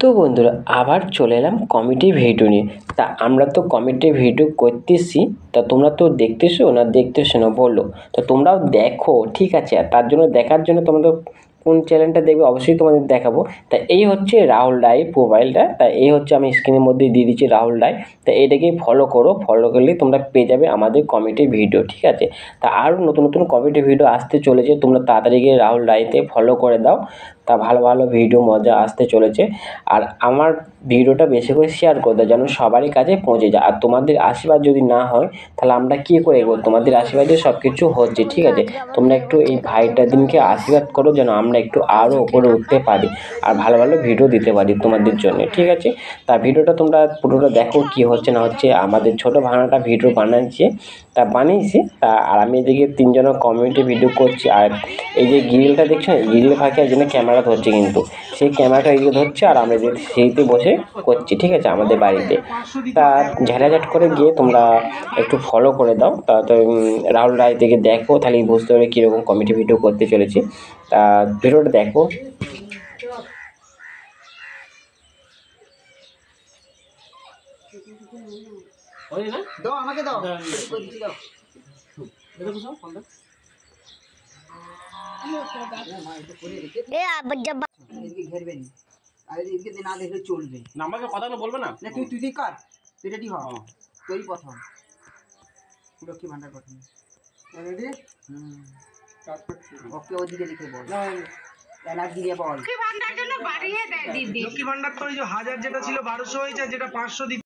তো বন্ধুরা আবার চলে এলাম কমেডি ভিডিও নিয়ে। তা আমরা তো কমেডি ভিডিও করতেছি, তা তোমরা তো দেখতেছো না দেখতেছো না বলো। তো তোমরাও দেখো, ঠিক আছে? আর তার জন্য দেখার জন্য তোমাদের কোন চ্যানেলটা দেখবে অবশ্যই তোমাদের দেখাবো। তা এই হচ্ছে রাহুল রায়ের প্রোফাইলটা। তা এই হচ্ছে, আমি স্ক্রিনের মধ্যে দিয়ে দিচ্ছি রাহুল রায়। তা এটাকে ফলো করো, ফলো করলে তোমরা পেয়ে যাবে আমাদের কমেডি ভিডিও, ঠিক আছে? তা আরও নতুন নতুন কমেডি ভিডিও আসতে চলেছে, তোমরা তাড়াতাড়ি গিয়ে রাহুল রায়তে ফলো করে দাও। তা ভালো ভালো ভিডিও মজা আসতে চলেছে। আর আমার ভিডিওটা বেশি করে শেয়ার করে দাও যেন সবারই কাছে পৌঁছে যায়। আর তোমাদের আশীর্বাদ যদি না হয় তাহলে আমরা কী করে এগোবো? তোমাদের আশীর্বাদে সব কিছু হচ্ছে, ঠিক আছে? তোমরা একটু এই ভাইটার দিনকে আশীর্বাদ করো যেন আমরা একটু আরও উপরে উঠতে পারি আর ভালো ভালো ভিডিও দিতে পারি তোমাদের জন্য, ঠিক আছে? তা ভিডিওটা তোমরা পুরোটা দেখো, কী হচ্ছে না হচ্ছে। আমাদের ছোটো ভাঙাটা ভিডিও বানাচ্ছে, তা বানিয়েছি। তা আর আমি এদিকে তিনজনের কমিউনিটি ভিডিও করছি। আর এই যে গ্রিলটা দেখছো, গ্রিলের ফাঁকে একজন্য ক্যামেরা ধরছে, কিন্তু সেই ক্যামেরাটা এগিয়ে ধরছে আর আমরা যে সেইতে বসে করছি, ঠিক আছে, আমাদের বাড়িতে। তা ঝাড়াঝাট করে গিয়ে তোমরা একটু ফলো করে দাও। তা তো রাহুল রায় থেকে দেখো, তাহলেই বুঝতে পারবে কীরকম কমেডি ভিডিও করতে চলেছি। তা ভিডিওটা দেখো। দাও আমাকে দাও, ঘেরবেন আর এদিকে না দেখলে চলবে না। আমাকে কথাগুলো বলবে না, তুই কর, তুই রেডি হ, তুই প্রথম লক্ষ্মী ভান্ডার প্রথম রেডি। ওকে ওদিকে লিখে বল, এনার দিয়ে বল। লক্ষ্মী ভান্ডার জন্য বাড়িয়ে দেয় দিদি। লক্ষ্মী ভান্ডার তো ওই যে 1000 যেটা ছিল 1200 হয়েছে, যেটা 500